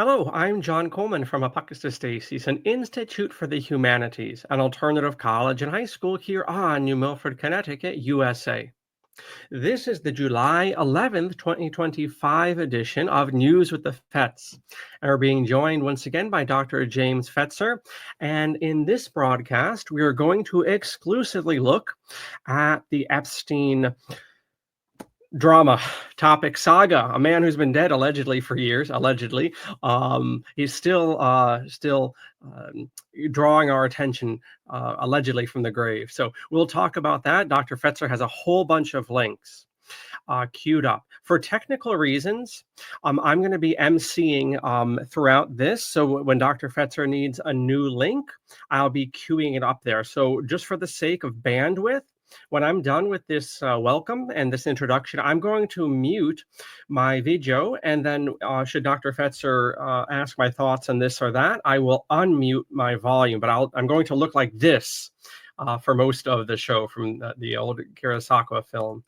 Hello, I'm John Coleman from ApocatastasisInstitute, an institute for the humanities, an alternative college and high school here on New Milford, Connecticut, USA. This is the July 11th, 2025 edition of News with the Fetz. And we're being joined once again by Dr. James Fetzer. And in this broadcast, we are going to exclusively look at the Epstein drama topic saga. A man who's been dead allegedly for years, allegedly. He's still drawing our attention allegedly from the grave. So we'll talk about that. Dr. Fetzer has a whole bunch of links queued up. For technical reasons, I'm going to be emceeing throughout this. So when Dr. Fetzer needs a new link, I'll be queuing it up there. So just for the sake of bandwidth, when I'm done with this welcome and this introduction, I'm going to mute my video, and then should Dr. Fetzer ask my thoughts on this or that, I will unmute my volume, but I'm going to look like this for most of the show from the old Kurosawa film.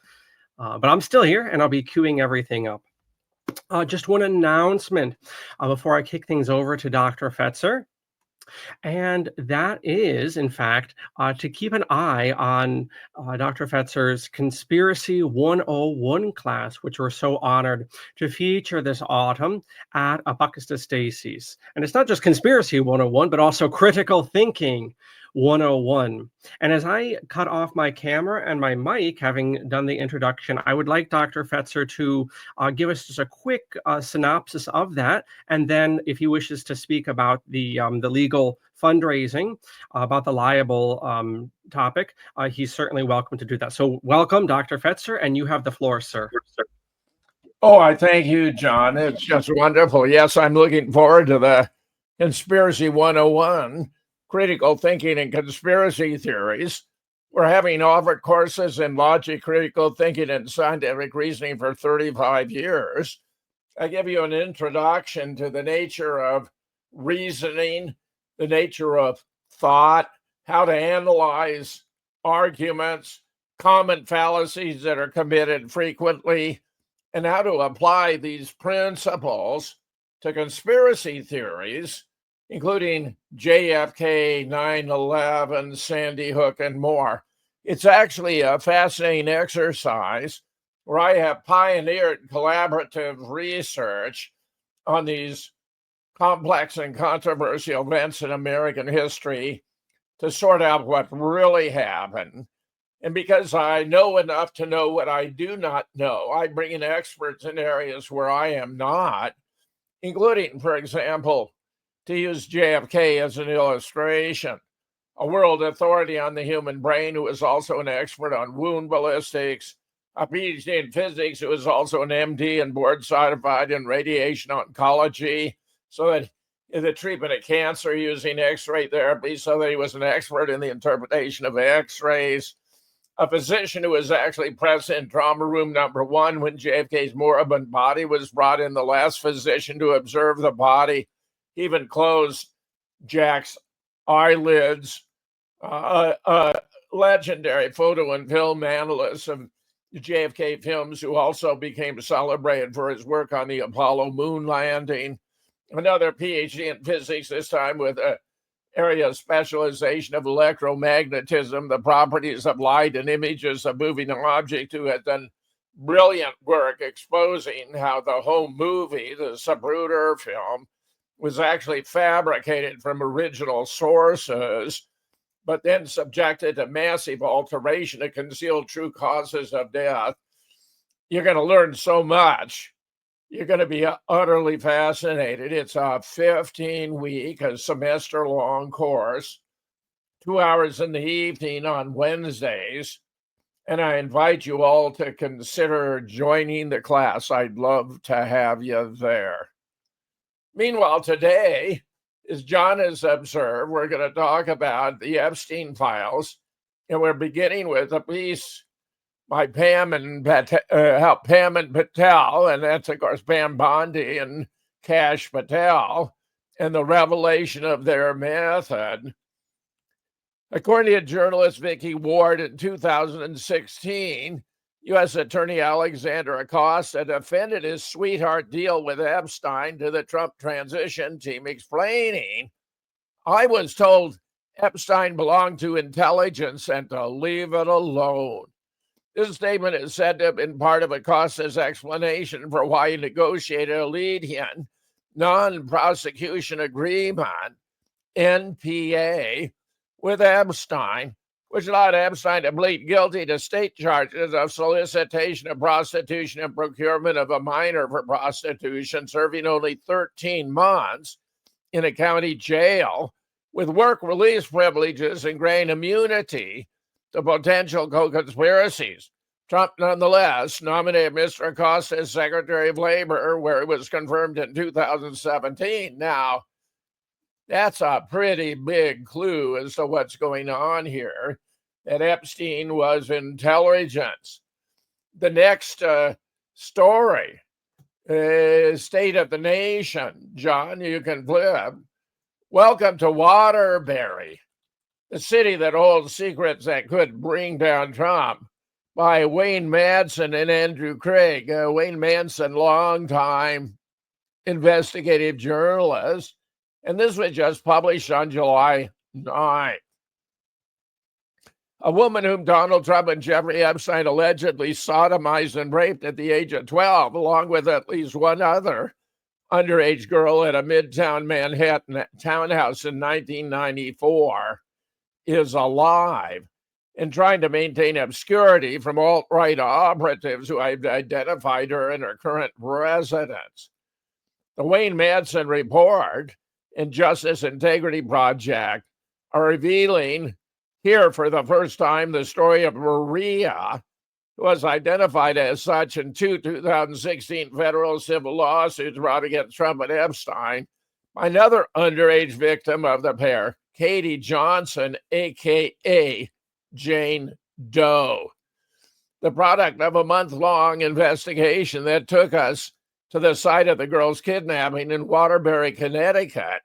But I'm still here, and I'll be queuing everything up. Just one announcement before I kick things over to Dr. Fetzer. And that is, in fact, to keep an eye on Dr. Fetzer's Conspiracy 101 class, which we're so honored to feature this autumn at Apocatastasis. And it's not just Conspiracy 101, but also Critical Thinking 101. And as I cut off my camera and my mic, having done the introduction, I would like Dr. Fetzer to give us just a quick synopsis of that. And then if he wishes to speak about the legal fundraising, about the liable topic, he's certainly welcome to do that. So welcome, Dr. Fetzer, and you have the floor, sir. Oh, I thank you, John. It's just wonderful. Yes, I'm looking forward to the Conspiracy 101. Critical thinking and conspiracy theories. We're having offered courses in logic, critical thinking, and scientific reasoning for 35 years. I give you an introduction to the nature of reasoning, the nature of thought, how to analyze arguments, common fallacies that are committed frequently, and how to apply these principles to conspiracy theories, including JFK, 9/11, Sandy Hook, and more. It's actually a fascinating exercise where I have pioneered collaborative research on these complex and controversial events in American history to sort out what really happened. And because I know enough to know what I do not know, I bring in experts in areas where I am not, including, for example, to use JFK as an illustration, a world authority on the human brain who is also an expert on wound ballistics, a PhD in physics who is also an MD and board certified in radiation oncology, so that in the treatment of cancer using X-ray therapy, so that he was an expert in the interpretation of X-rays, a physician who was actually present in trauma room number 1 when JFK's moribund body was brought in, the last physician to observe the body, even closed Jack's eyelids, legendary photo and film analyst of JFK films who also became celebrated for his work on the Apollo moon landing, another PhD in physics, this time with an area of specialization of electromagnetism, the properties of light and images of moving objects, who had done brilliant work exposing how the home movie, the Zapruder film, was actually fabricated from original sources, but then subjected to massive alteration to conceal true causes of death. You're going to learn so much. You're going to be utterly fascinated. It's a 15-week, a semester-long course, 2 hours in the evening on Wednesdays, and I invite you all to consider joining the class. I'd love to have you there. Meanwhile, today, as John has observed, we're going to talk about the Epstein files, and we're beginning with a piece by Pam and Patel, and that's, of course, Pam Bondi and Kash Patel, and the revelation of their method. According to journalist Vicky Ward in 2016, U.S. Attorney Alexander Acosta defended his sweetheart deal with Epstein to the Trump transition team, explaining, "I was told Epstein belonged to intelligence and to leave it alone." This statement is said to have been part of Acosta's explanation for why he negotiated a lenient non-prosecution agreement, NPA, with Epstein, which allowed Epstein to plead guilty to state charges of solicitation of prostitution and procurement of a minor for prostitution, serving only 13 months in a county jail with work release privileges and granting immunity to potential co-conspiracies. Trump, nonetheless, nominated Mr. Acosta as Secretary of Labor, where it was confirmed in 2017. Now, that's a pretty big clue as to what's going on here, that Epstein was intelligence. The next story is State of the Nation. John, you can flip. Welcome to Waterbury, the city that holds secrets that could bring down Trump, by Wayne Madsen and Andrew Craig. Wayne Madsen, longtime investigative journalist, and this was just published on July 9th. A woman whom Donald Trump and Jeffrey Epstein allegedly sodomized and raped at the age of 12, along with at least one other underage girl at a Midtown Manhattan townhouse in 1994, is alive and trying to maintain obscurity from alt-right operatives who have identified her in her current residence. The Wayne Madsen Report and Justice Integrity Project are revealing here for the first time the story of Maria, who was identified as such in two 2016 federal civil lawsuits brought against Trump and Epstein by another underage victim of the pair, Katie Johnson, a.k.a. Jane Doe, the product of a month-long investigation that took us to the site of the girl's kidnapping in Waterbury, Connecticut.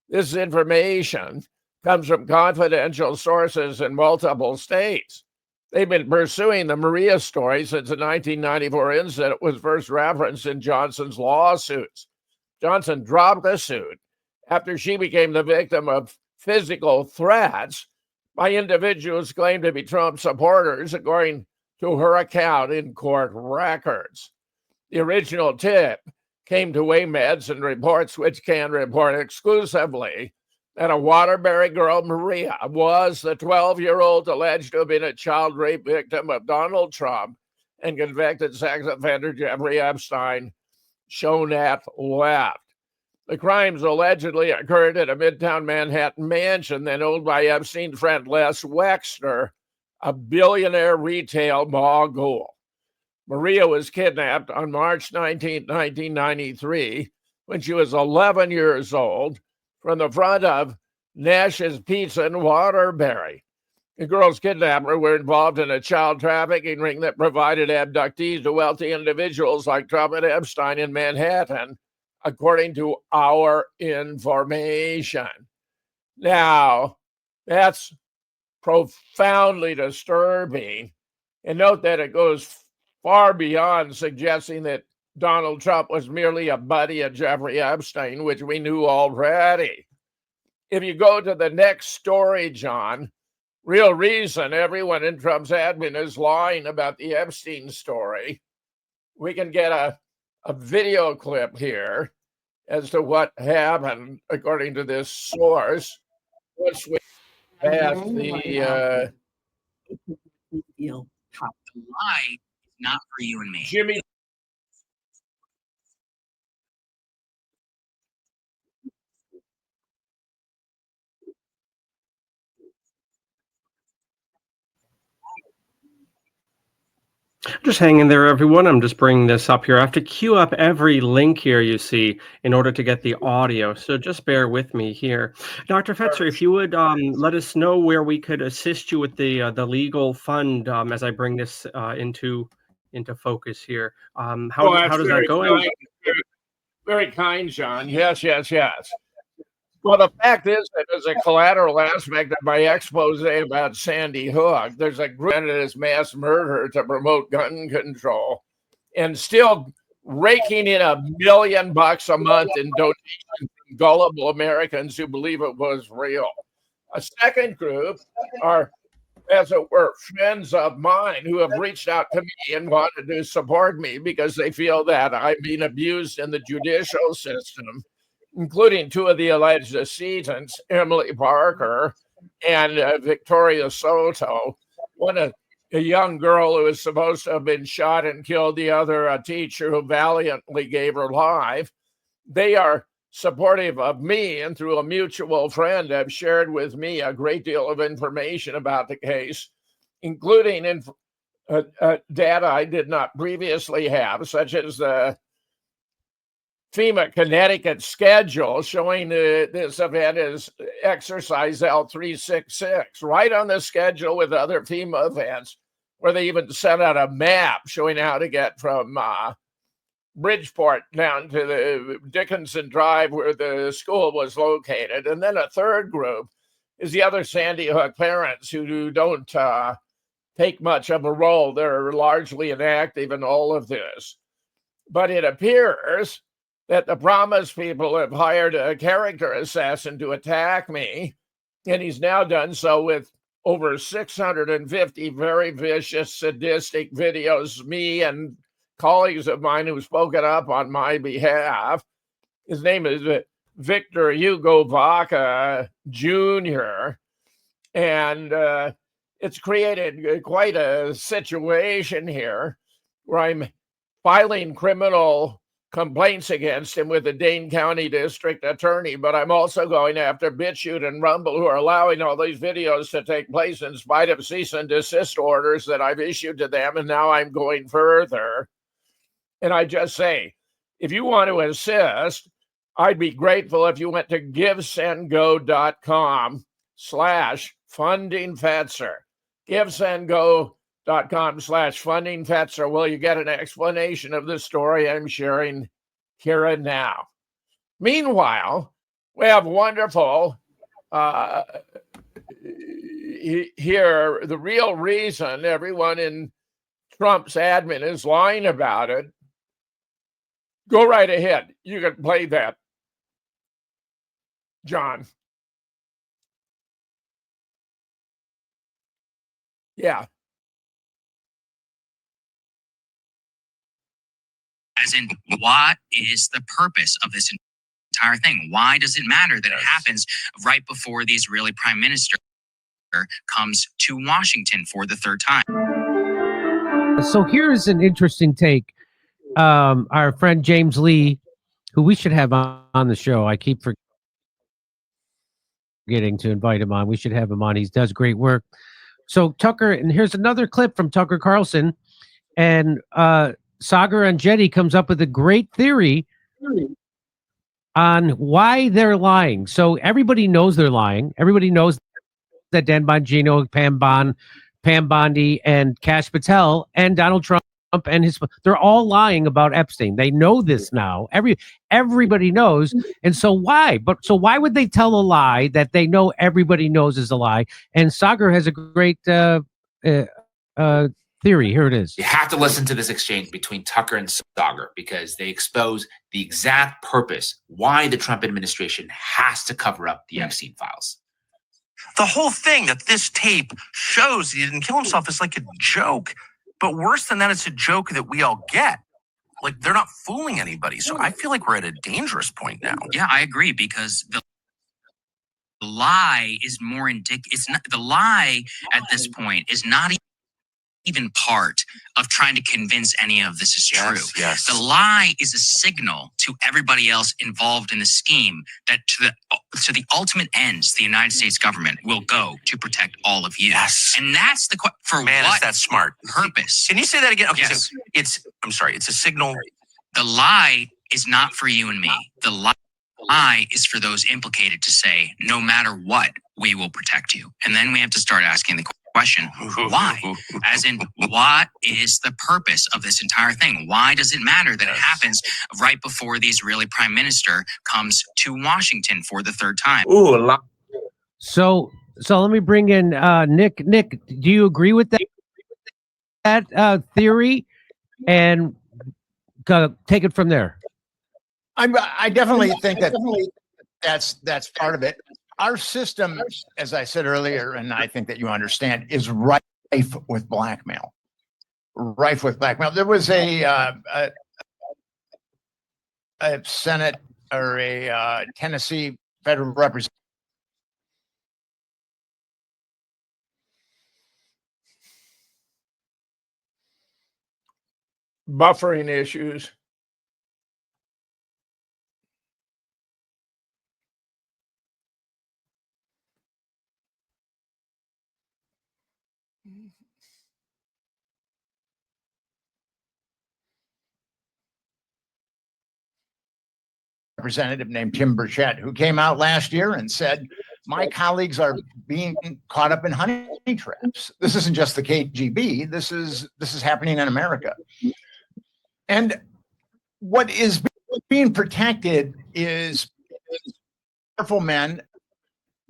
This information comes from confidential sources in multiple states. They've been pursuing the Maria story since the 1994 incident was first referenced in Johnson's lawsuits. Johnson dropped the suit after she became the victim of physical threats by individuals claimed to be Trump supporters, according to her account in court records. The original tip came to Wayne Madsen Reports, which can report exclusively that a Waterbury girl, Maria, was the 12-year-old alleged to have been a child rape victim of Donald Trump and convicted sex offender Jeffrey Epstein, shown at left. The crimes allegedly occurred at a Midtown Manhattan mansion then owned by Epstein's friend Les Wexner, a billionaire retail mogul. Maria was kidnapped on March 19, 1993, when she was 11 years old, from the front of Nash's Pizza in Waterbury. The girl's kidnapper were involved in a child trafficking ring that provided abductees to wealthy individuals like Trump and Epstein in Manhattan, according to our information. Now, that's profoundly disturbing. And note that it goes far beyond suggesting that Donald Trump was merely a buddy of Jeffrey Epstein, which we knew already. If you go to the next story, John, real reason everyone in Trump's admin is lying about the Epstein story, we can get a video clip here as to what happened according to this source. Once we pass the lie is not for you and me. Jimmy. Just hang in there, everyone. I'm just bringing this up here. I have to queue up every link here you see in order to get the audio, so just bear with me here. Dr. Fetzer, if you would let us know where we could assist you with the legal fund as I bring this into focus here. How does that go? Very, very kind, John. Yes. Well, the fact is that as a collateral aspect of my expose about Sandy Hook, there's a group that is mass murder to promote gun control and still raking in $1 million a month in donations from gullible Americans who believe it was real. A second group are, as it were, friends of mine who have reached out to me and wanted to support me because they feel that I'm being abused in the judicial system, including two of the alleged decedents, Emily Parker and Victoria Soto. One, a young girl who was supposed to have been shot and killed, the other, a teacher who valiantly gave her life. They are supportive of me, and through a mutual friend have shared with me a great deal of information about the case, including data I did not previously have, such as the FEMA Connecticut schedule showing this event is exercise L366, right on the schedule with other FEMA events, where they even sent out a map showing how to get from Bridgeport down to the Dickinson Drive where the school was located. And then a third group is the other Sandy Hook parents who don't take much of a role. They're largely inactive in all of this. But it appears that the Promise people have hired a character assassin to attack me, and he's now done so with over 650 very vicious, sadistic videos, me and colleagues of mine who've spoken up on my behalf. His name is Victor Hugo Vaca Jr., and it's created quite a situation here where I'm filing criminal complaints against him with the Dane County District Attorney, but I'm also going after BitChute and Rumble, who are allowing all these videos to take place in spite of cease and desist orders that I've issued to them, and now I'm going further. And I just say, if you want to assist, I'd be grateful if you went to givesendgo.com/funding Fetzer. Givesendgo.com/funding Fetzer. Will you get an explanation of the story I'm sharing here and now? Meanwhile, we have wonderful here, the real reason everyone in Trump's admin is lying about it. Go right ahead. You can play that, John. Yeah. As in, what is the purpose of this entire thing? Why does it matter that it happens right before the Israeli prime minister comes to Washington for the third time? So here's an interesting take. Our friend James Lee, who we should have on the show. I keep forgetting to invite him on. We should have him on. He does great work. So Tucker, and here's another clip from Tucker Carlson, and Sagar and Jetty comes up with a great theory on why they're lying. So everybody knows they're lying. Everybody knows that Dan Bongino, Pam Bondi, and Kash Patel, and Donald Trump and they're all lying about Epstein. They know this now. Everybody knows. And so why? So why would they tell a lie that they know everybody knows is a lie? And Sagar has a great theory. Here it is. You have to listen to this exchange between Tucker and Sagar because they expose the exact purpose why the Trump administration has to cover up the Epstein files. The whole thing that this tape shows he didn't kill himself is like a joke. But worse than that, it's a joke that we all get. Like, they're not fooling anybody. So I feel like we're at a dangerous point now. Yeah, I agree, because the lie is more it's not, the lie at this point is not even part of trying to convince any of this is true. Yes. The lie is a signal to everybody else involved in the scheme that to the ultimate ends, the United States government will go to protect all of you. Yes. And that's the for Man, what is that smart purpose? Can you say that again? Okay, Yes. so it's a signal. The lie is not for you and me. The lie is for those implicated to say, no matter what, we will protect you. And then we have to start asking the question, why? As in, what is the purpose of this entire thing? Why does it matter that it happens right before the Israeli prime minister comes to Washington for the third time? Ooh, a lot. So let me bring in Nick. Nick, do you agree with that theory? And take it from there. I definitely think that's part of it. Our system, as I said earlier, and I think that you understand, is rife with blackmail. Rife with blackmail. There was a Senate or a Tennessee federal representative. Buffering issues. Representative named Tim Burchett, who came out last year and said, my colleagues are being caught up in honey traps. This isn't just the KGB. This is happening in America. And what is being protected is powerful men,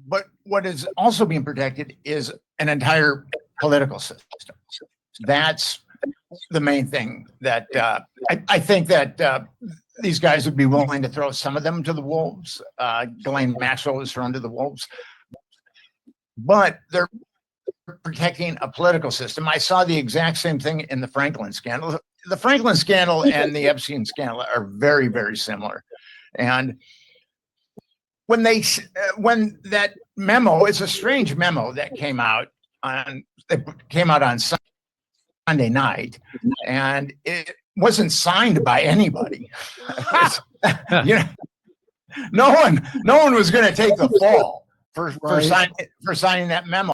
but what is also being protected is an entire political system. That's the main thing that I think that these guys would be willing to throw some of them to the wolves. Ghislaine Maxwell was thrown to the wolves, but they're protecting a political system. I saw the exact same thing in the Franklin scandal. The Franklin scandal and the Epstein scandal are very, very similar. And when that memo, it's a strange memo that came out on Sunday night, and it wasn't signed by anybody. You know, no one was going to take the fall for signing that memo.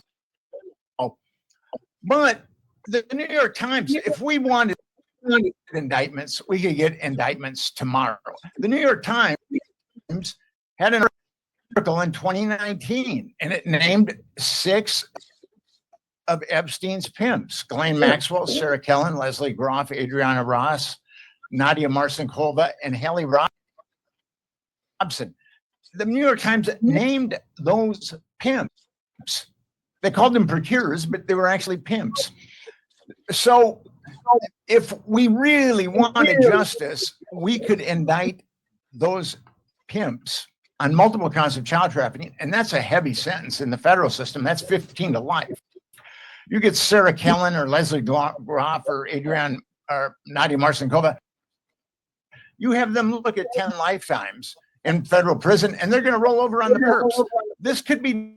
But the New York Times, if we wanted indictments, we could get indictments tomorrow. The New York Times had an article in 2019, and it named 6 of Epstein's pimps: Ghislaine Maxwell, Sarah Kellen, Leslie Groff, Adriana Ross, Nadia Marcinkova, and Haley Robson. The New York Times named those pimps. They called them procurers, but they were actually pimps. So if we really wanted justice, we could indict those pimps on multiple counts of child trafficking, and that's a heavy sentence in the federal system. That's 15 to life. You get Sarah Kellen or Leslie Groff or Adrian or Nadia Marcinkova, you have them look at 10 lifetimes in federal prison, and they're going to roll over on the perps. This could be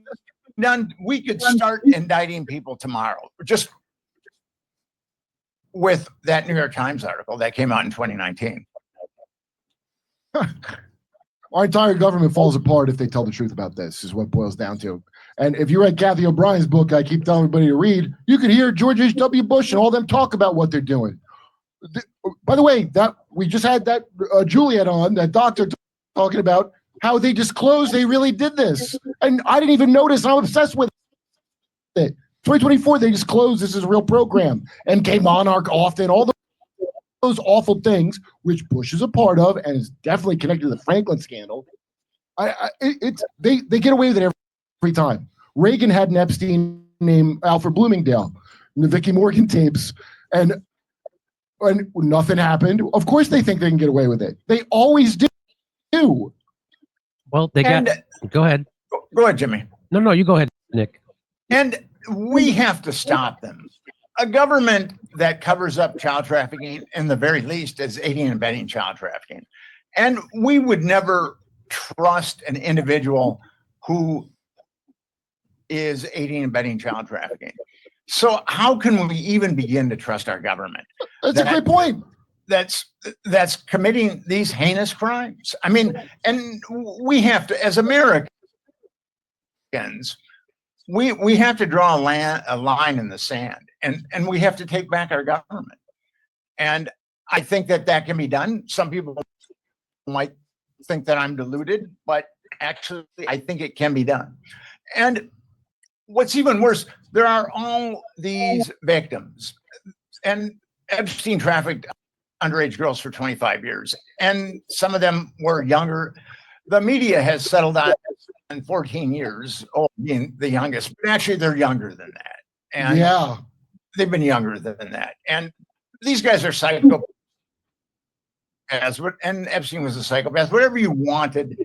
done. We could start indicting people tomorrow, just with that New York Times article that came out in 2019. Our entire government falls apart if they tell the truth about this, is what it boils down to. And if you read Kathy O'Brien's book, I keep telling everybody to read, you could hear George H.W. Bush and all them talk about what they're doing. By the way, that we just had that Juliet on, that doctor talking about how they disclosed they really did this. And I didn't even notice. I'm obsessed with it. 2024, they disclosed this is a real program and came on our often, all those awful things, which Bush is a part of and is definitely connected to the Franklin scandal. They get away with it every time. Reagan had an Epstein named Alfred Bloomingdale, the Vicky Morgan tapes, and nothing happened. Of course they think they can get away with it. They always do. Well, go ahead. Go ahead, Jimmy. No, you go ahead, Nick. And we have to stop them. A government that covers up child trafficking, in the very least, is aiding and abetting child trafficking. And we would never trust an individual who is aiding and abetting child trafficking. So how can we even begin to trust our government? That's a great point. That's committing these heinous crimes. I mean, and we have to, as Americans, we have to draw a line in the sand, and we have to take back our government. And I think that can be done. Some people might think that I'm deluded, but actually I think it can be done. And what's even worse, there are all these victims, and Epstein trafficked underage girls for 25 years, and some of them were younger. The media has settled on 14 years old being the youngest, but actually they're younger than that. And yeah, they've been younger than that. And these guys are psychopaths, and Epstein was a psychopath. Whatever you wanted,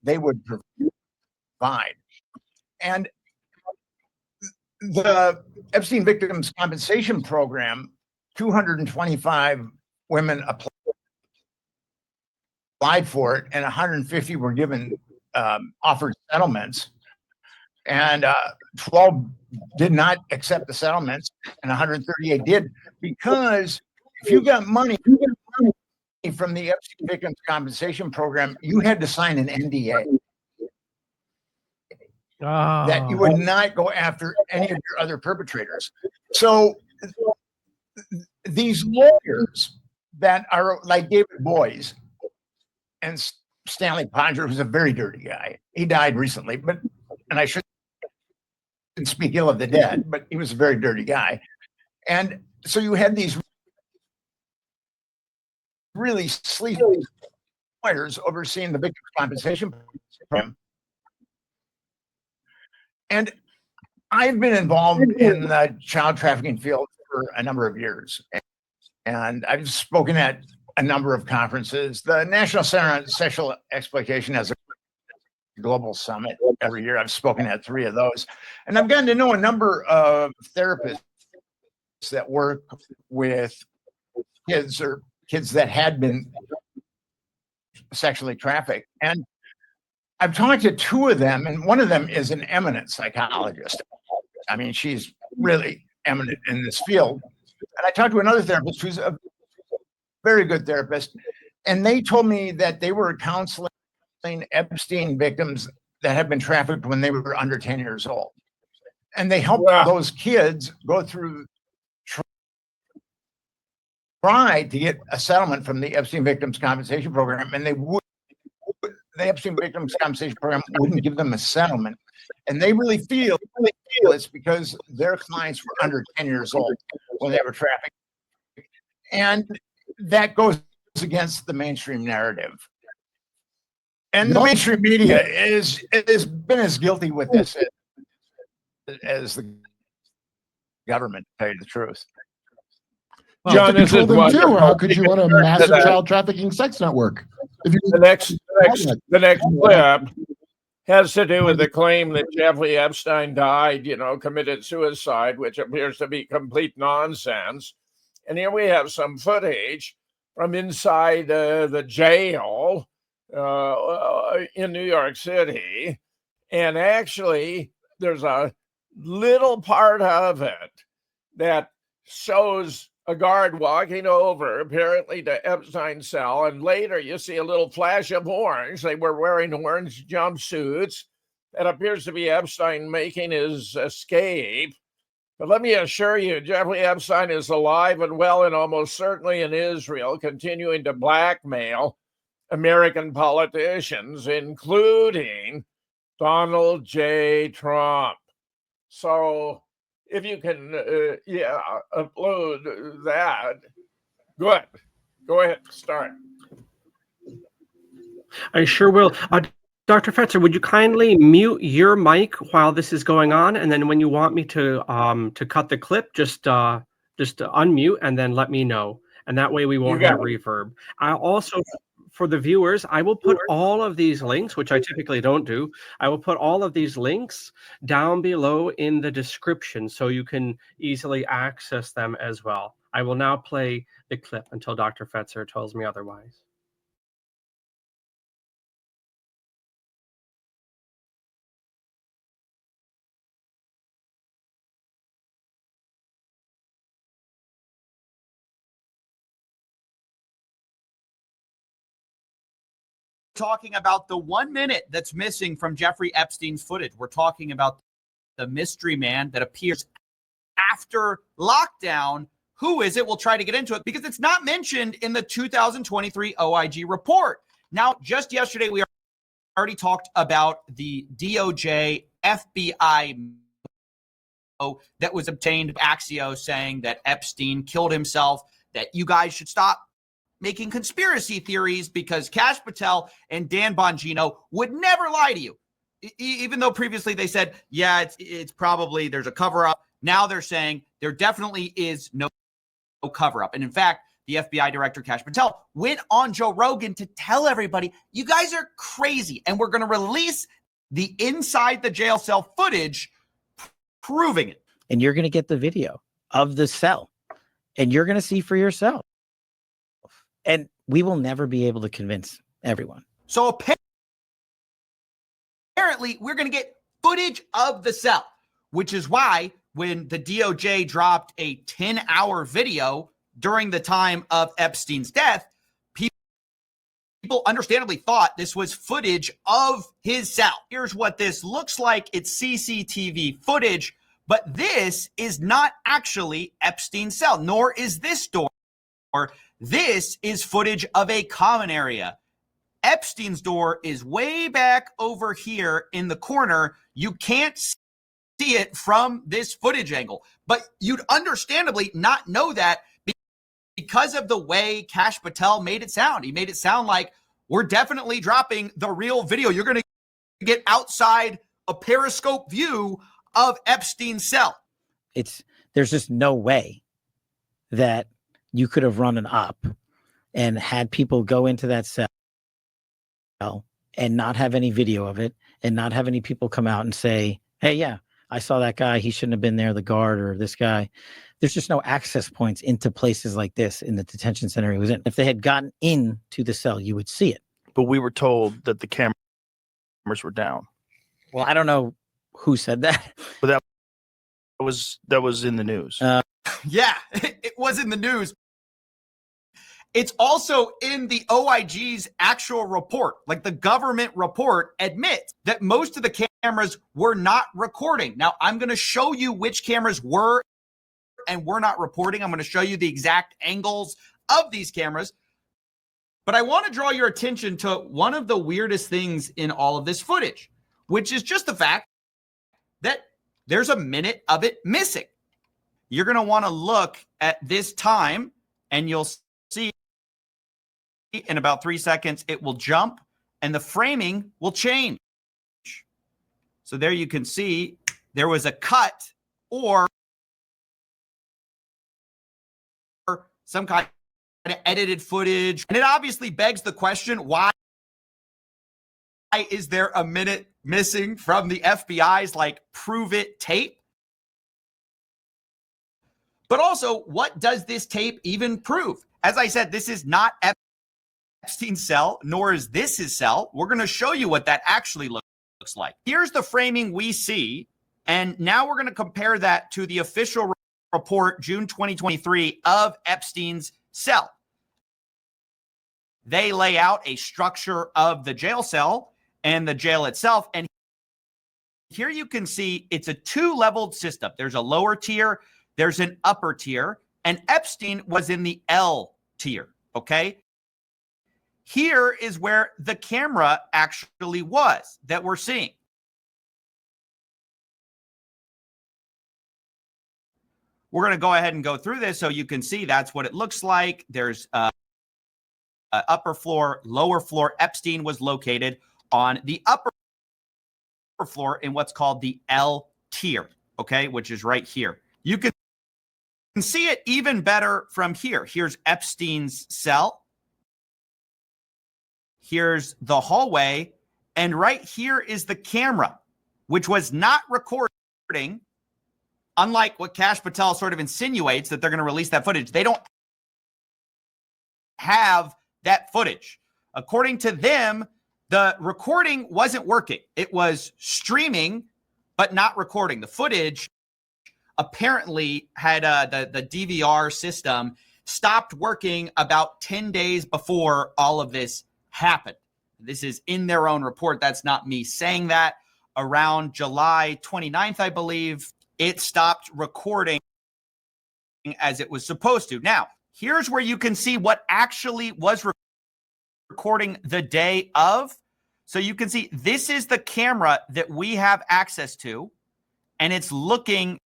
they would provide. And the Epstein Victims Compensation Program, 225 women applied for it, and 150 were given offered settlements, and 12 did not accept the settlements, and 138 did, because if you got money from the Epstein Victims Compensation Program, you had to sign an NDA that you would not go after any of your other perpetrators. So these lawyers that are like David Boies and Stanley Podger, who's a very dirty guy. He died recently, and I shouldn't speak ill of the dead, but he was a very dirty guy. And so you had these really sleazy lawyers overseeing the victims compensation program. And I've been involved in the child trafficking field for a number of years. And I've spoken at a number of conferences. The National Center on Sexual Exploitation has a global summit every year. I've spoken at 3 of those. And I've gotten to know a number of therapists that work with kids or kids that had been sexually trafficked. And I've talked to 2 of them, and one of them is an eminent psychologist. I mean, she's really eminent in this field. And I talked to another therapist who's a very good therapist, and they told me that they were counseling Epstein victims that had been trafficked when they were under 10 years old. And they helped those kids go through, try to get a settlement from the Epstein Victims Compensation Program, and the Epstein Victims Compensation Program wouldn't give them a settlement. And they really feel it's because their clients were under 10 years old when they were trafficked. And that goes against the mainstream narrative. And the mainstream media has been as guilty with this as the government, to tell you the truth. Well, John, this is them too. How could you run a massive child trafficking sex network? If you the next clip has to do with the claim that Jeffrey Epstein died, committed suicide, which appears to be complete nonsense. And here we have some footage from inside the jail in New York City. And actually, there's a little part of it that shows a guard walking over, apparently to Epstein's cell, and later you see a little flash of orange. They were wearing orange jumpsuits. That appears to be Epstein making his escape. But let me assure you, Jeffrey Epstein is alive and well, and almost certainly in Israel, continuing to blackmail American politicians, including Donald J. Trump. So if you can, upload that. Good. Go ahead, start. I sure will. Dr. Fetzer, would you kindly mute your mic while this is going on, and then when you want me to cut the clip, just unmute and then let me know, and that way we won't have reverb. I also, for the viewers, I will put all of these links, which I typically don't do. I will put all of these links down below in the description so you can easily access them as well. I will now play the clip until Dr. Fetzer tells me otherwise. Talking about the 1 minute that's missing from Jeffrey Epstein's footage. We're talking about the mystery man that appears after lockdown. Who is it? We'll try to get into it because it's not mentioned in the 2023 OIG report. Now, just yesterday, we already talked about the DOJ FBI that was obtained Axios saying that Epstein killed himself, that you guys should stop making conspiracy theories because Kash Patel and Dan Bongino would never lie to you. Even though previously they said, yeah, it's probably there's a cover up. Now they're saying there definitely is no cover up. And in fact, the FBI director, Kash Patel, went on Joe Rogan to tell everybody, you guys are crazy. And we're going to release the inside the jail cell footage proving it. And you're going to get the video of the cell and you're going to see for yourself. And we will never be able to convince everyone. So apparently we're going to get footage of the cell, which is why when the DOJ dropped a 10-hour video during the time of Epstein's death, people understandably thought this was footage of his cell. Here's what this looks like. It's CCTV footage, but this is not actually Epstein's cell, nor is this door. This is footage of a common area. Epstein's door is way back over here in the corner. You can't see it from this footage angle, but you'd understandably not know that because of the way Kash Patel made it sound. He made it sound like we're definitely dropping the real video. You're going to get outside a periscope view of Epstein's cell. There's just no way that you could have run an op and had people go into that cell and not have any video of it and not have any people come out and say, hey, yeah, I saw that guy. He shouldn't have been there, the guard or this guy. There's just no access points into places like this in the detention center he was in. If they had gotten into the cell, you would see it. But we were told that the cameras were down. Well, I don't know who said that. But that was in the news. Yeah, it was in the news. It's also in the OIG's actual report. Like the government report admits that most of the cameras were not recording. Now, I'm going to show you which cameras were and were not reporting. I'm going to show you the exact angles of these cameras. But I want to draw your attention to one of the weirdest things in all of this footage, which is just the fact that there's a minute of it missing. You're going to want to look at this time and you'll see in about 3 seconds, it will jump and the framing will change. So there you can see there was a cut or some kind of edited footage. And it obviously begs the question, why is there a minute missing from the FBI's like prove it tape? But also, what does this tape even prove? As I said, this is not Epstein's cell, nor is this his cell. We're going to show you what that actually looks like. Here's the framing we see. And now we're going to compare that to the official report, June 2023, of Epstein's cell. They lay out a structure of the jail cell and the jail itself. And here you can see it's a two-leveled system. There's a lower tier, there's an upper tier, and Epstein was in the L tier, okay? Here is where the camera actually was that we're seeing. We're going to go ahead and go through this so you can see that's what it looks like. There's upper floor, lower floor. Epstein was located on the upper floor in what's called the L tier, okay, which is right here. You can see it even better from here. Here's Epstein's cell. Here's the hallway. And right here is the camera, which was not recording. Unlike what Kash Patel sort of insinuates that they're going to release that footage. They don't have that footage. According to them, the recording wasn't working. It was streaming, but not recording. The footage apparently had the DVR system stopped working about 10 days before all of this happened. This is in their own report. That's not me saying that. Around July 29th, I believe, it stopped recording as it was supposed to. Now, here's where you can see what actually was recording the day of. So you can see this is the camera that we have access to, and it's looking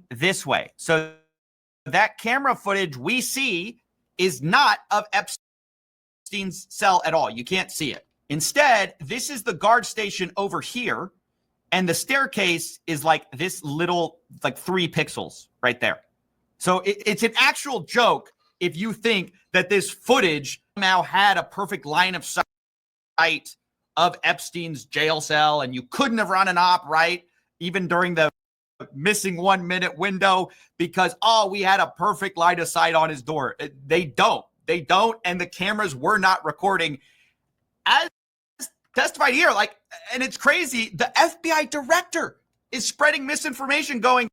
this way. So that camera footage we see is not of Epstein's cell at all. You can't see it. Instead, this is the guard station over here, and the staircase is like this little, like 3 pixels right there. So it's an actual joke if you think that this footage somehow had a perfect line of sight of Epstein's jail cell, and you couldn't have run an op right, even during the missing 1 minute window, because, we had a perfect line of sight on his door. They don't. And the cameras were not recording. As testified here, and it's crazy, the FBI director is spreading misinformation, going,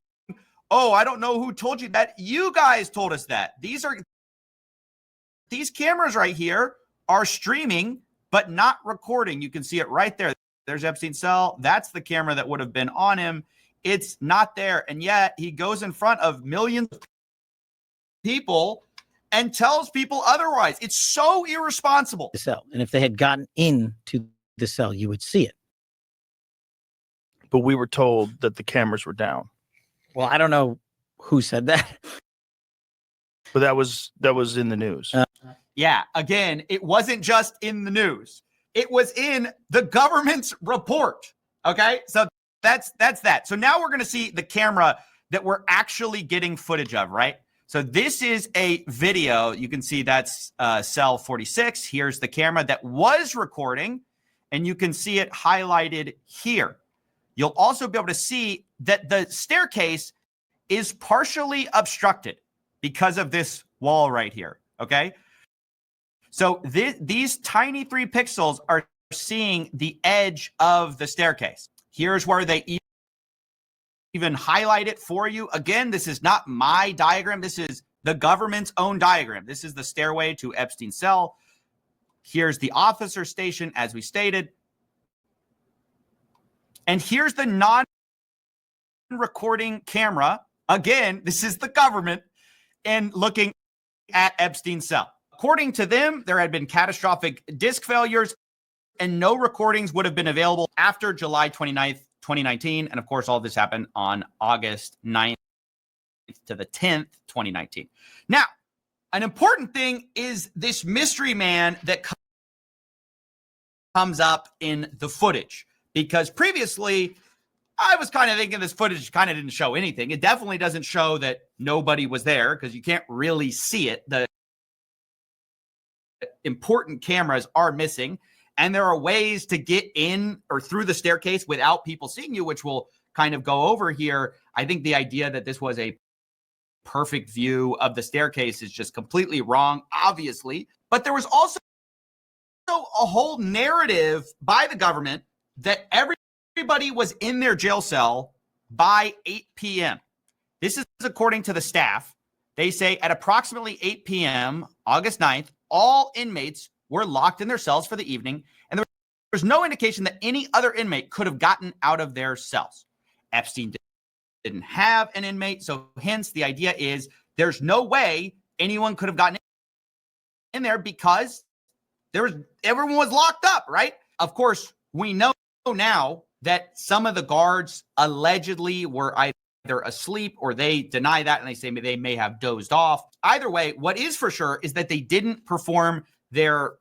I don't know who told you that. You guys told us that. These cameras right here are streaming, but not recording. You can see it right there. There's Epstein's cell. That's the camera that would have been on him. It's not there. And yet he goes in front of millions of people and tells people otherwise. It's so irresponsible. The cell. And if they had gotten into the cell, you would see it. But we were told that the cameras were down. Well, I don't know who said that. But that was in the news. Yeah, again, it wasn't just in the news. It was in the government's report. Okay, so that's that. So now we're going to see the camera that we're actually getting footage of, right? So this is a video. You can see that's cell 46. Here's the camera that was recording, and you can see it highlighted here. You'll also be able to see that the staircase is partially obstructed because of this wall right here, okay? So these tiny 3 pixels are seeing the edge of the staircase. Here's where they even highlight it for you. Again, this is not my diagram. This is the government's own diagram. This is the stairway to Epstein's cell. Here's the officer station, as we stated. And here's the non-recording camera. Again, this is the government and looking at Epstein's cell. According to them, there had been catastrophic disk failures and no recordings would have been available after July 29th, 2019. And of course, all this happened on August 9th to the 10th, 2019. Now, an important thing is this mystery man that comes up in the footage, because previously I was kind of thinking this footage kind of didn't show anything. It definitely doesn't show that nobody was there because you can't really see it. The important cameras are missing, and there are ways to get in or through the staircase without people seeing you, which we'll kind of go over here. I think the idea that this was a perfect view of the staircase is just completely wrong, obviously. But there was also a whole narrative by the government that everybody was in their jail cell by 8 p.m. This is according to the staff. They say at approximately 8 p.m., August 9th, all inmates were locked in their cells for the evening, and there was no indication that any other inmate could have gotten out of their cells. Epstein didn't have an inmate, so hence the idea is there's no way anyone could have gotten in there because everyone was locked up, right? Of course, we know now that some of the guards allegedly were either asleep or they deny that and they say they may have dozed off. Either way, what is for sure is that they didn't perform their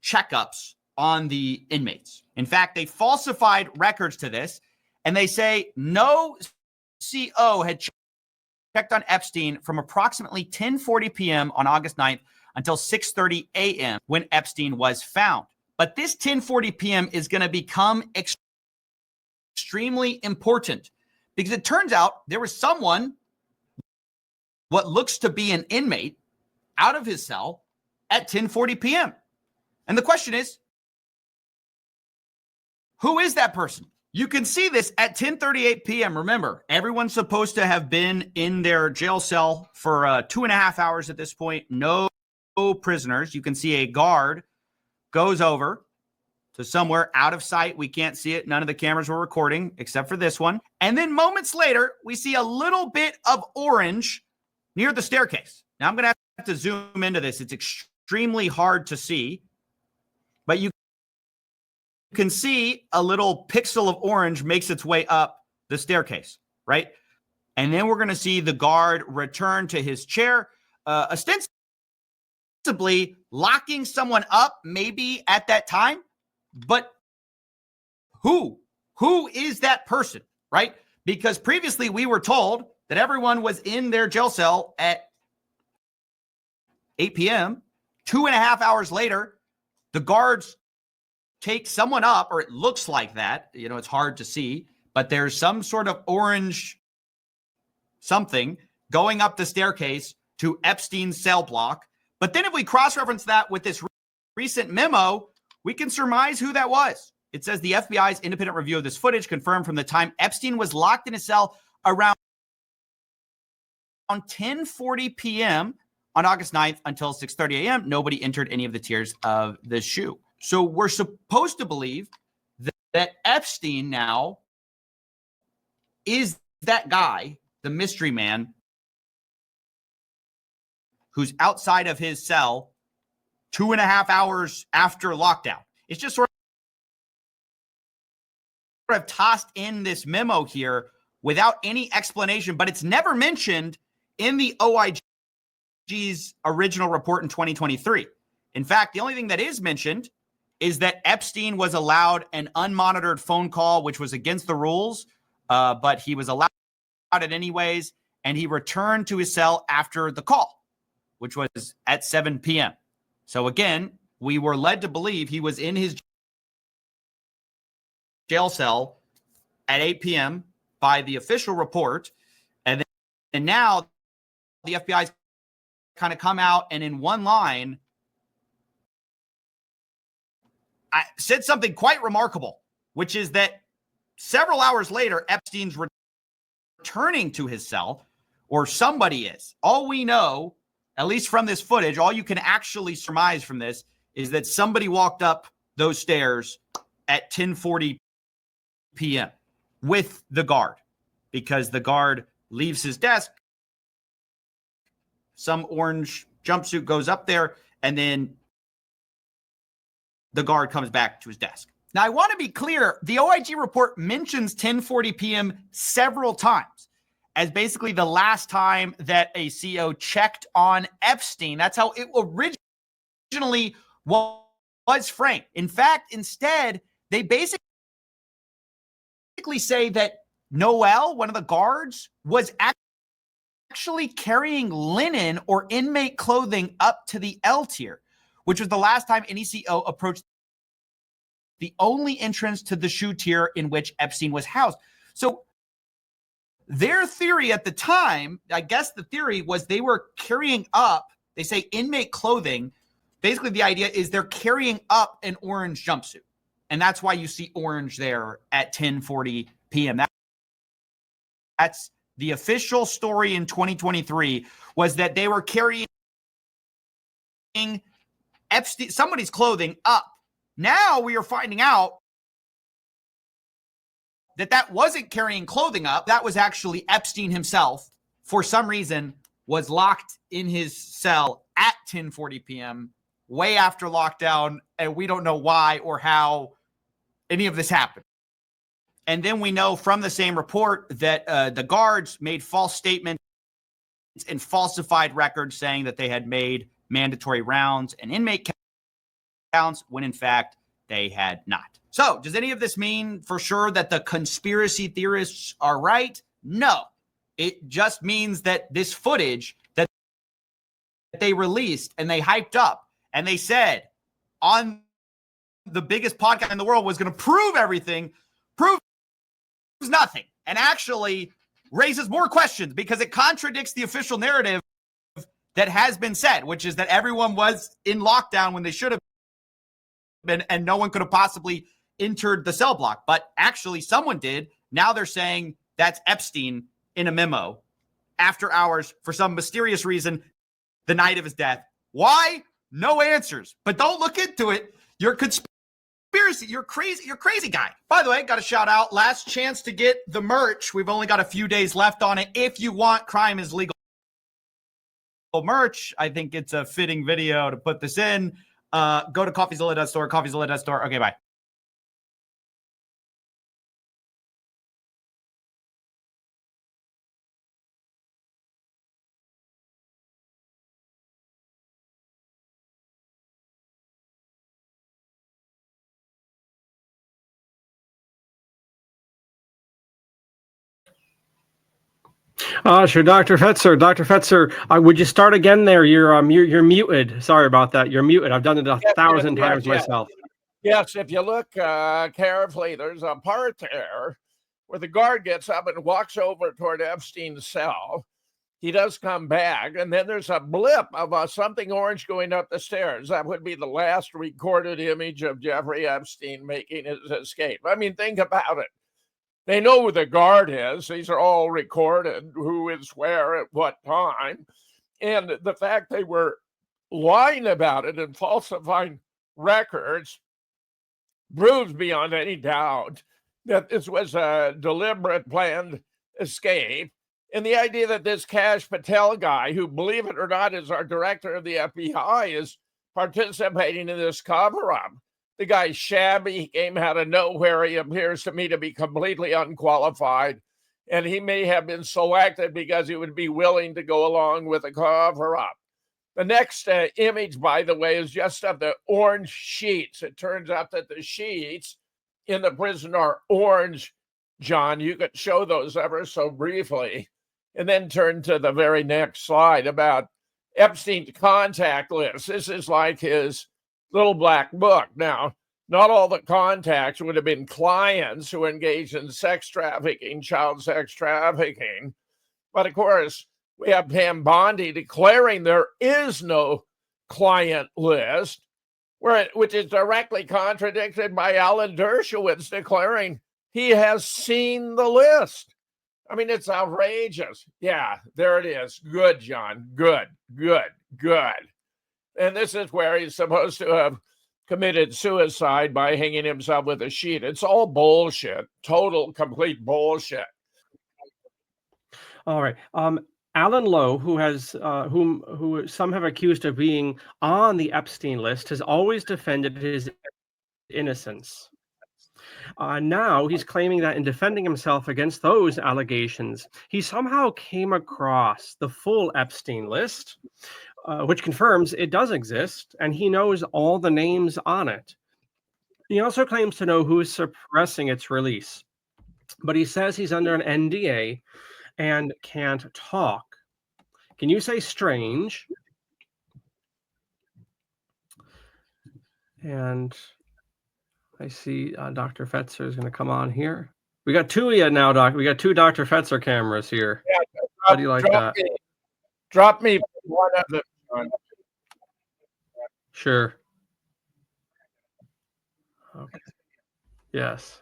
checkups on the inmates. In fact, they falsified records to this, and they say no CO had checked on Epstein from approximately 10:40 p.m. on August 9th until 6:30 a.m. when Epstein was found. But this 10:40 p.m. is going to become extremely important because it turns out there was someone, what looks to be an inmate, out of his cell at 10:40 p.m. And the question is, who is that person? You can see this at 10:38 p.m. Remember, everyone's supposed to have been in their jail cell for 2.5 hours at this point. No prisoners. You can see a guard goes over to somewhere out of sight. We can't see it. None of the cameras were recording except for this one. And then moments later, we see a little bit of orange near the staircase. Now I'm going to have to zoom into this. It's extremely hard to see, but you can see a little pixel of orange makes its way up the staircase, right? And then we're going to see the guard return to his chair, ostensibly locking someone up maybe at that time. But who is that person, right? Because previously we were told that everyone was in their jail cell at 8 p.m. 2.5 hours later, the guards take someone up, or it looks like that. You know, it's hard to see, but there's some sort of orange something going up the staircase to Epstein's cell block. But then if we cross-reference that with this recent memo, we can surmise who that was. It says the FBI's independent review of this footage confirmed from the time Epstein was locked in his cell around 10:40 p.m. on August 9th until 6:30 a.m. Nobody entered any of the tiers of the shoe. So we're supposed to believe that Epstein now is that guy, the mystery man, who's outside of his cell 2.5 hours after lockdown. It's just sort of tossed in this memo here without any explanation, but it's never mentioned in the OIG's original report in 2023. In fact, the only thing that is mentioned is that Epstein was allowed an unmonitored phone call, which was against the rules, but he was allowed it anyways, and he returned to his cell after the call, which was at 7 p.m. So again, we were led to believe he was in his jail cell at 8 p.m. by the official report, and now the FBI's kind of come out and in one line I said something quite remarkable, which is that several hours later, Epstein's returning to his cell, or somebody is. All we know, at least from this footage, all you can actually surmise from this is that somebody walked up those stairs at 10:40 p.m. with the guard, because the guard leaves his desk. Some orange jumpsuit goes up there, and then the guard comes back to his desk. Now, I want to be clear. The OIG report mentions 10:40 p.m. several times as basically the last time that a CO checked on Epstein. That's how it originally was framed. In fact, instead, they basically say that Noel, one of the guards, was actually carrying linen or inmate clothing up to the L tier, which was the last time any CO approached the only entrance to the shoe tier in which Epstein was housed. So their theory at the time, I guess the theory was they were carrying up, they say inmate clothing. Basically, the idea is they're carrying up an orange jumpsuit. And that's why you see orange there at 10:40 p.m. That's the official story in 2023, was that they were carrying Epstein, somebody's clothing up. Now we are finding out that wasn't carrying clothing up. That was actually Epstein himself, for some reason, was locked in his cell at 10:40 p.m., way after lockdown, and we don't know why or how any of this happened. And then we know from the same report that the guards made false statements and falsified records saying that they had made mandatory rounds and inmate counts when in fact they had not. So does any of this mean for sure that the conspiracy theorists are right? No. It just means that this footage that they released and they hyped up and they said on the biggest podcast in the world was going to prove everything, proves nothing, and actually raises more questions because it contradicts the official narrative that has been said, which is that everyone was in lockdown when they should have been, and no one could have possibly entered the cell block. But actually someone did. Now they're saying that's Epstein in a memo after hours for some mysterious reason the night of his death. Why? No answers. But don't look into it. You're conspiracy. You're crazy. You're crazy guy. By the way, got a shout out. Last chance to get the merch. We've only got a few days left on it. If you want Crime is Legal merch, I think it's a fitting video to put this in. Go to coffeezilla.store, coffeezilla.store. Okay, bye. Sure, Dr. Fetzer. Dr. Fetzer, would you start again there? You're muted. Sorry about that. You're muted. I've done it a thousand times myself. Yes, if you look carefully, there's a part there where the guard gets up and walks over toward Epstein's cell. He does come back, and then there's a blip of something orange going up the stairs. That would be the last recorded image of Jeffrey Epstein making his escape. I mean, think about it. They know who the guard is. These are all recorded, who is where at what time. And the fact they were lying about it and falsifying records proves beyond any doubt that this was a deliberate, planned escape. And the idea that this Kash Patel guy, who, believe it or not, is our director of the FBI, is participating in this cover-up. The guy's shabby. He came out of nowhere. He appears to me to be completely unqualified. And he may have been selected because he would be willing to go along with a cover-up. The next image, by the way, is just of the orange sheets. It turns out that the sheets in the prison are orange, John. You could show those ever so briefly. And then turn to the very next slide about Epstein's contact list. This is like his little black book. Now, not all the contacts would have been clients who engaged in sex trafficking, child sex trafficking. But of course, we have Pam Bondi declaring there is no client list, which is directly contradicted by Alan Dershowitz declaring he has seen the list. I mean, it's outrageous. Yeah, there it is. Good, John. Good. And this is where he's supposed to have committed suicide by hanging himself with a sheet. It's all bullshit. Total, complete bullshit. All right. Alan Lowe, who some have accused of being on the Epstein list, has always defended his innocence. Now he's claiming that in defending himself against those allegations, he somehow came across the full Epstein list, which confirms it does exist, and he knows all the names on it. He also claims to know who is suppressing its release, but he says he's under an NDA and can't talk. Can you say strange? And I see Dr. Fetzer is going to come on here. We got two of you now, Doc. We got two Dr. Fetzer cameras here. Yeah, how do you like that? Drop me one of them. Sure. Okay. Yes.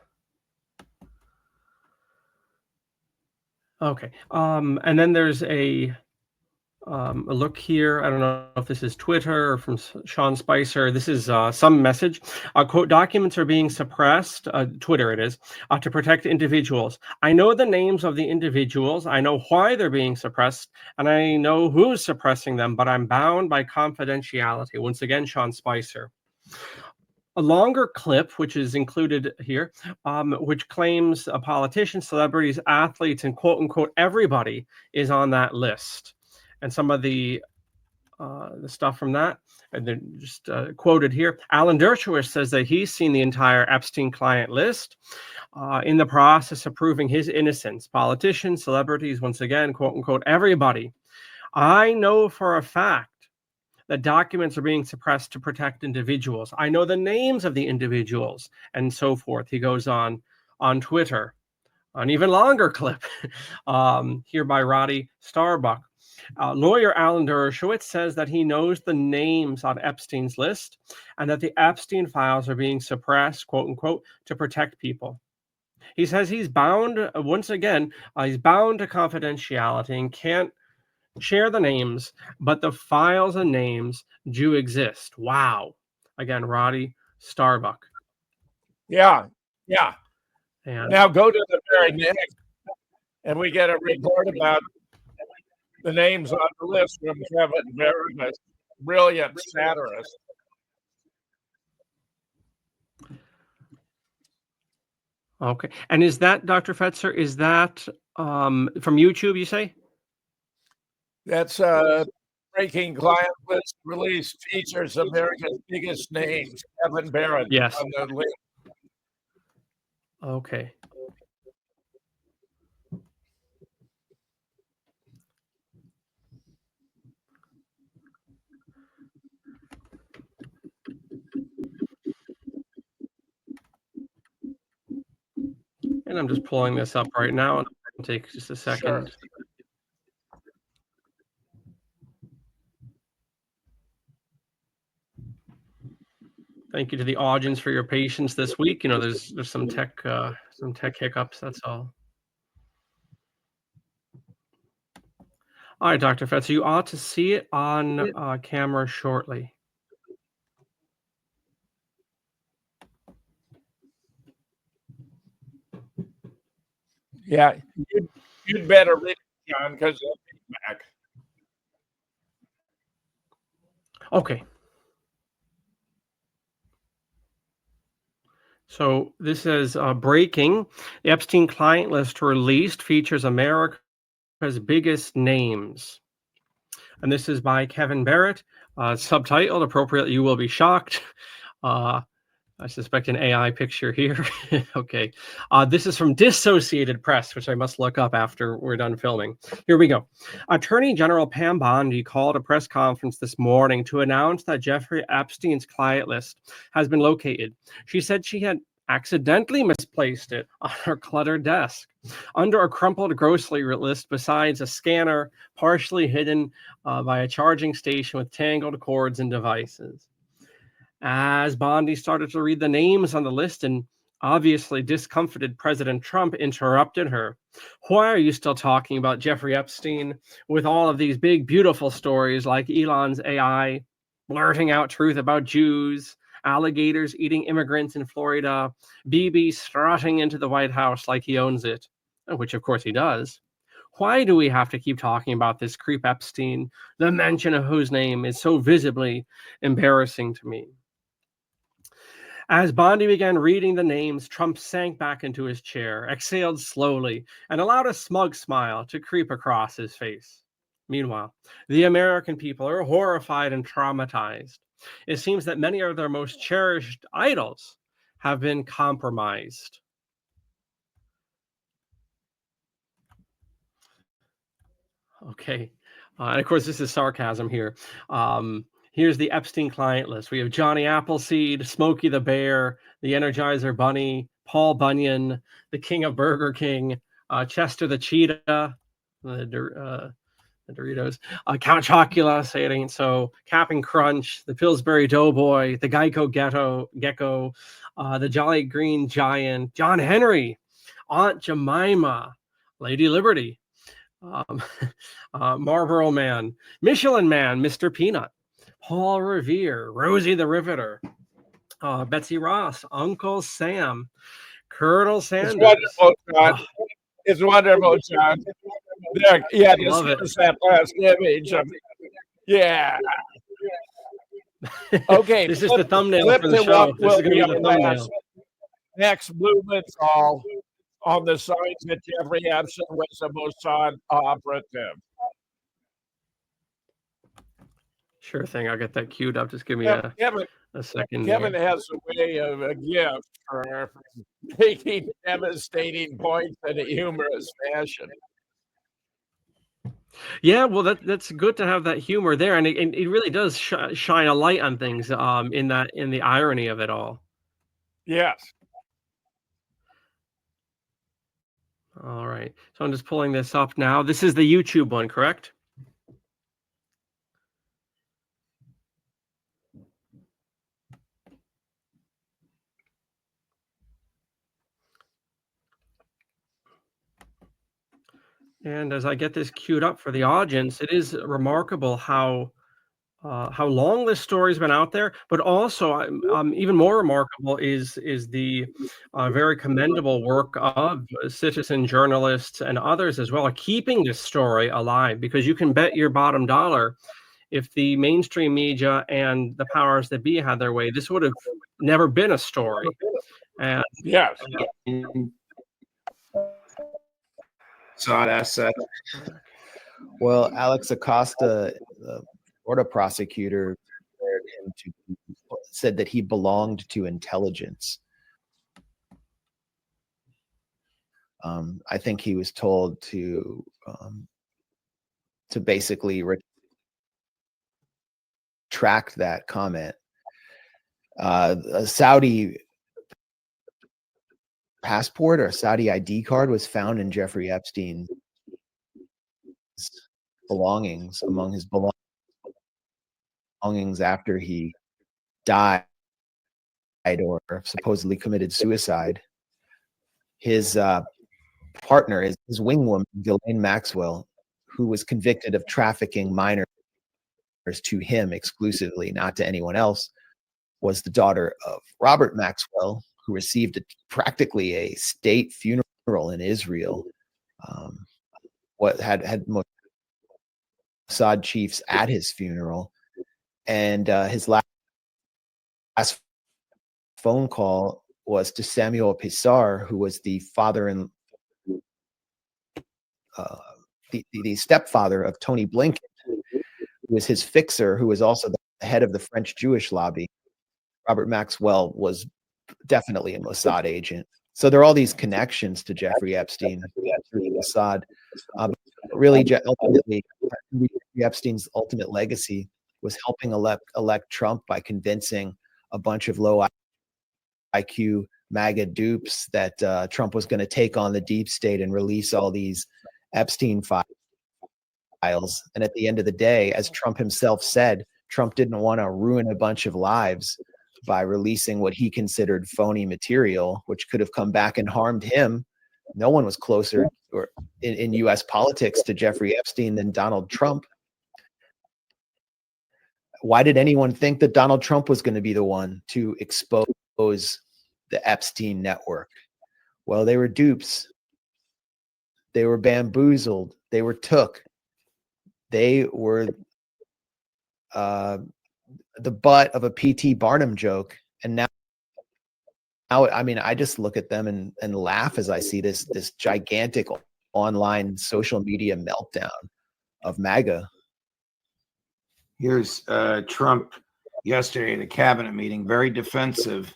Okay. And then there's a look here. I don't know if this is Twitter or from Sean Spicer. This is some message. Quote, documents are being suppressed, Twitter it is, to protect individuals. I know the names of the individuals. I know why they're being suppressed, and I know who's suppressing them, but I'm bound by confidentiality. Once again, Sean Spicer. A longer clip, which is included here, which claims politicians, celebrities, athletes, and quote unquote everybody is on that list. And some of the stuff from that, and they're just quoted here. Alan Dershowitz says that he's seen the entire Epstein client list in the process of proving his innocence. Politicians, celebrities, once again, quote unquote, everybody. I know for a fact that documents are being suppressed to protect individuals. I know the names of the individuals and so forth. He goes on Twitter. An even longer clip here by Roddy Starbuck. Lawyer Alan Dershowitz says that he knows the names on Epstein's list and that the Epstein files are being suppressed, quote unquote, to protect people. He says he's bound, once again, he's bound to confidentiality and can't share the names, but the files and names do exist. Wow. Again, Roddy Starbuck. Yeah. And now go to the very next, and we get a report about the names on the list from Kevin Barron, brilliant satirist. Okay. And is that, Dr. Fetzer, is that from YouTube, you say? That's breaking client list release features America's biggest names, Kevin Barron. Yes. On the list. Okay. And I'm just pulling this up right now. It'll take just a second. Thank you to the audience for your patience this week. You know, there's some tech hiccups. That's all. All right, Dr. Fetzer, you ought to see it on camera shortly. Yeah, you'd better read it, John, because it'll be back. Okay. So this is breaking. The Epstein client list released features America's biggest names. And this is by Kevin Barrett, subtitled appropriately, "You Will Be Shocked." I suspect an AI picture here. Okay. This is from Dissociated Press, which I must look up after we're done filming. Here we go. Attorney General Pam Bondi called a press conference this morning to announce that Jeffrey Epstein's client list has been located. She said she had accidentally misplaced it on her cluttered desk under a crumpled grocery list besides a scanner partially hidden by a charging station with tangled cords and devices. As Bondi started to read the names on the list, and obviously discomfited President Trump interrupted her. "Why are you still talking about Jeffrey Epstein with all of these big, beautiful stories like Elon's AI, blurting out truth about Jews, alligators eating immigrants in Florida, Bibi strutting into the White House like he owns it," which of course he does. "Why do we have to keep talking about this creep Epstein, the mention of whose name is so visibly embarrassing to me?" As Bondi began reading the names, Trump sank back into his chair, exhaled slowly, and allowed a smug smile to creep across his face. Meanwhile, the American people are horrified and traumatized. It seems that many of their most cherished idols have been compromised. Okay. And of course, this is sarcasm here. Here's the Epstein client list. We have Johnny Appleseed, Smokey the Bear, the Energizer Bunny, Paul Bunyan, the King of Burger King, Chester the Cheetah, the Doritos, Count Chocula, Say It Ain't So, Cap'n Crunch, the Pillsbury Doughboy, the Geico Gecko, the Jolly Green Giant, John Henry, Aunt Jemima, Lady Liberty, Marlboro Man, Michelin Man, Mr. Peanut, Paul Revere, Rosie the Riveter, Betsy Ross, Uncle Sam, Colonel Sanders. It's wonderful, John. It's wonderful, John. There, yeah, just give us that last image. Yeah. Okay. This is the thumbnail for the show. This is going to be the thumbnail. Next, Blumenthal on the signs that Jeffrey Epstein was the Mossad operative. Sure thing. I'll get that queued up. Just give me a second. Kevin has a way of a gift for making devastating points in a humorous fashion. Yeah, well, that's good to have that humor there, and it really does shine a light on things in the irony of it all. Yes. All right. So I'm just pulling this up now. This is the YouTube one, correct? And as I get this queued up for the audience, it is remarkable how long this story's been out there, but also even more remarkable is the very commendable work of citizen journalists and others as well, keeping this story alive, because you can bet your bottom dollar if the mainstream media and the powers that be had their way, this would have never been a story. And yes. Well, Alex Acosta, the Florida prosecutor, said that he belonged to intelligence. I think he was told to basically retract that comment. A Saudi passport or a Saudi ID card was found in Jeffrey Epstein's belongings, among his belongings after he died or supposedly committed suicide. His partner, his wingwoman, Ghislaine Maxwell, who was convicted of trafficking minors to him exclusively, not to anyone else, was the daughter of Robert Maxwell, who received practically a state funeral in Israel. What had Mossad chiefs at his funeral, and his last phone call was to Samuel Pisar, who was the father and the stepfather of Tony Blinken, who was his fixer, who was also the head of the French Jewish lobby. Robert Maxwell was definitely a Mossad agent. So there are all these connections to Jeffrey Epstein through Mossad. Really, ultimately, Jeffrey Epstein's ultimate legacy was helping elect Trump by convincing a bunch of low IQ MAGA dupes that Trump was going to take on the deep state and release all these Epstein files. And at the end of the day, as Trump himself said, Trump didn't want to ruin a bunch of lives by releasing what he considered phony material, which could have come back and harmed him. No one was closer in U.S. politics to Jeffrey Epstein than Donald Trump. Why did anyone think that Donald Trump was going to be the one to expose the Epstein network? Well, they were dupes. They were bamboozled. They were took. They were the butt of a P.T. Barnum joke. And now, I mean, I just look at them and laugh as I see this gigantic online social media meltdown of MAGA. Here's Trump yesterday at a cabinet meeting, very defensive.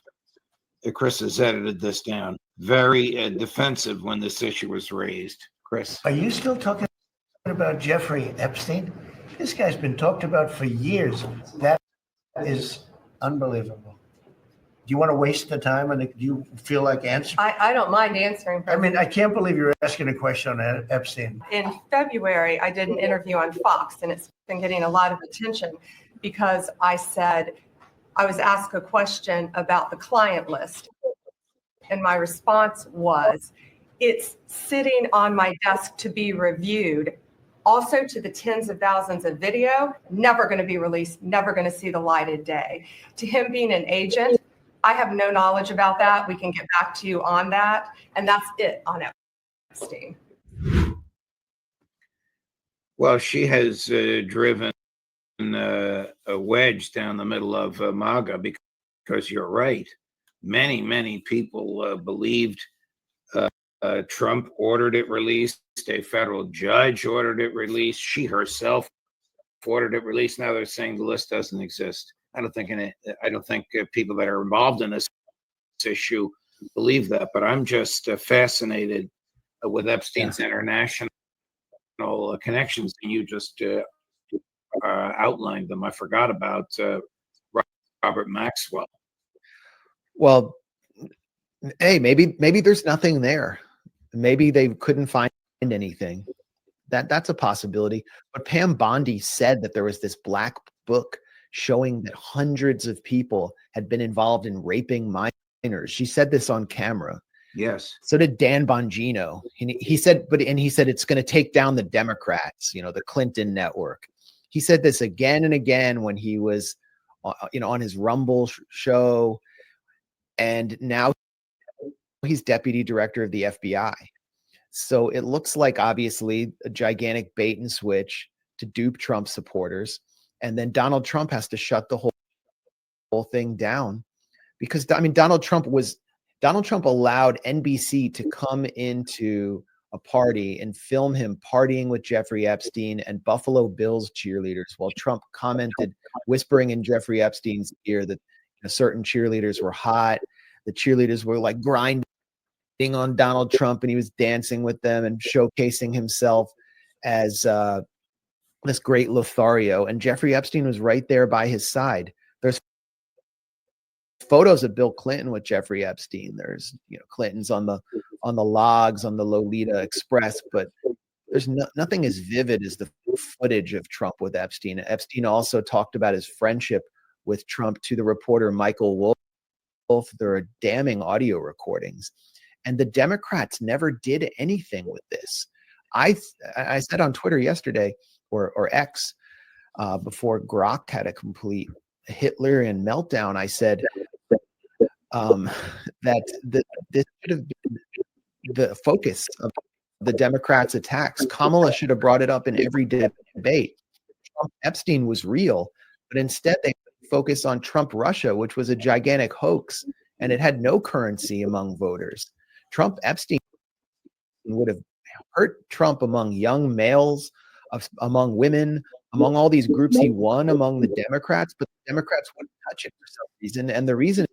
Chris has edited this down. Very defensive when this issue was raised. Chris. Are you still talking about Jeffrey Epstein? This guy's been talked about for years. That is unbelievable. Do you want to waste the time, and do you feel like answering? I don't mind answering. I mean, I can't believe you're asking a question on Epstein. In February, I did an interview on Fox, and it's been getting a lot of attention because I said I was asked a question about the client list. And my response was, it's sitting on my desk to be reviewed. Also to the tens of thousands of video, never going to be released, never going to see the light of day. To him being an agent, I have no knowledge about that. We can get back to you on that. And that's it on Epstein. Well, she has driven a wedge down the middle of MAGA because you're right. Many people believed Trump ordered it released. A federal judge ordered it released. She herself ordered it released. Now they're saying the list doesn't exist. I don't think people that are involved in this issue believe that. But I'm just fascinated with Epstein's international connections, and you just outlined them. I forgot about Robert Maxwell. Well, hey, maybe there's nothing there. Maybe they couldn't find anything. That's a possibility. But Pam Bondi said that there was this black book showing that hundreds of people had been involved in raping minors. She said this on camera. Yes. So did Dan Bongino. He said it's going to take down the Democrats, the Clinton network. He said this again and again when he was, on his Rumble show. And now he's deputy director of the FBI. So it looks like obviously a gigantic bait and switch to dupe Trump supporters. And then Donald Trump has to shut the whole thing down because, I mean, Donald Trump allowed NBC to come into a party and film him partying with Jeffrey Epstein and Buffalo Bills cheerleaders while Trump commented, whispering in Jeffrey Epstein's ear that certain cheerleaders were hot. The cheerleaders were like grinding on Donald Trump, and he was dancing with them and showcasing himself as this great Lothario. And Jeffrey Epstein was right there by his side. There's photos of Bill Clinton with Jeffrey Epstein. There's, Clinton's on the logs on the Lolita Express, but there's nothing as vivid as the footage of Trump with Epstein. Epstein also talked about his friendship with Trump to the reporter Michael Wolff. There are damning audio recordings, and the Democrats never did anything with this. I said on Twitter yesterday, or X, before Grok had a complete Hitlerian meltdown, I said that this should have been the focus of the Democrats' attacks. Kamala should have brought it up in every debate. Trump Epstein was real, but instead they focus on Trump Russia, which was a gigantic hoax, and it had no currency among voters. Trump Epstein would have hurt Trump among young males, among women, among all these groups he won among the Democrats, but the Democrats wouldn't touch it for some reason. And the reason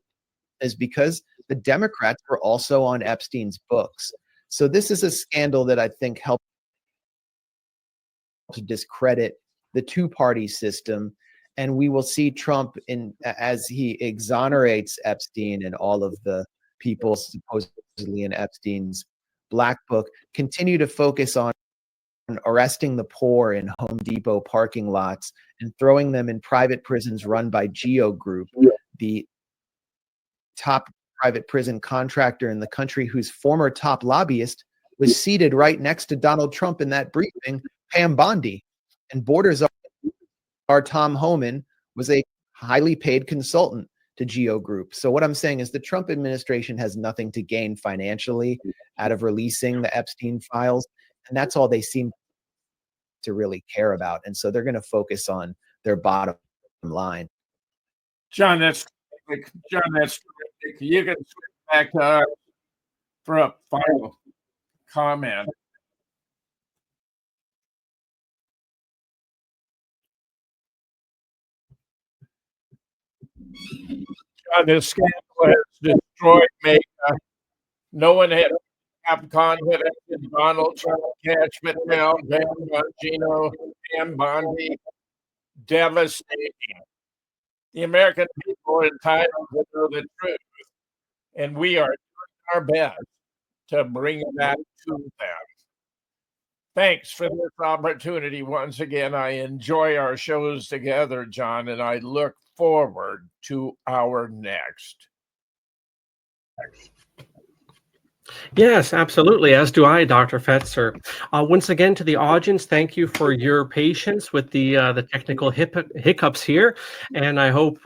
is because the Democrats were also on Epstein's books. So this is a scandal that I think helped to discredit the two-party system. And we will see Trump, as he exonerates Epstein and all of the people supposedly in Epstein's black book, continue to focus on arresting the poor in Home Depot parking lots and throwing them in private prisons run by Geo Group, the top private prison contractor in the country whose former top lobbyist was seated right next to Donald Trump in that briefing, Pam Bondi. And Borders our Tom Homan was a highly paid consultant to Geo Group. So what I'm saying is the Trump administration has nothing to gain financially out of releasing the Epstein files. And that's all they seem to really care about. And so they're going to focus on their bottom line. John, that's terrific. You can switch back to us for a final comment. John, this scandal has destroyed Mecca. No one had confidence in Donald Trump, Cash Patel, Van Bongino, Pam Bondi. Devastating. The American people are entitled to know the truth, and we are doing our best to bring that to them. Thanks for this opportunity once again. I enjoy our shows together, John, and I look forward to our next. Yes, absolutely. As do I, Dr. Fetzer. Once again, to the audience, thank you for your patience with the technical hiccups here, and I hope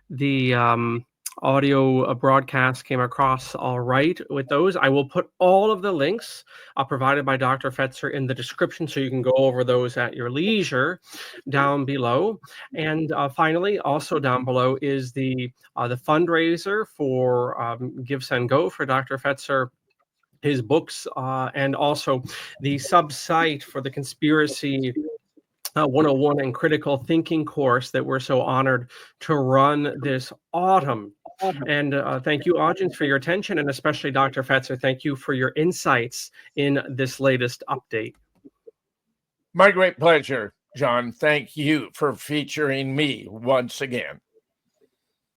the audio broadcast came across all right with those. I will put all of the links provided by Dr. Fetzer in the description, so you can go over those at your leisure down below. And finally, also down below is the fundraiser for Give, Send, Go for Dr. Fetzer, his books, and also the sub-site for the Conspiracy 101 and Critical Thinking course that we're so honored to run this autumn. And thank you, audience, for your attention, and especially Dr. Fetzer, thank you for your insights in this latest update. My great pleasure, John. Thank you for featuring me once again.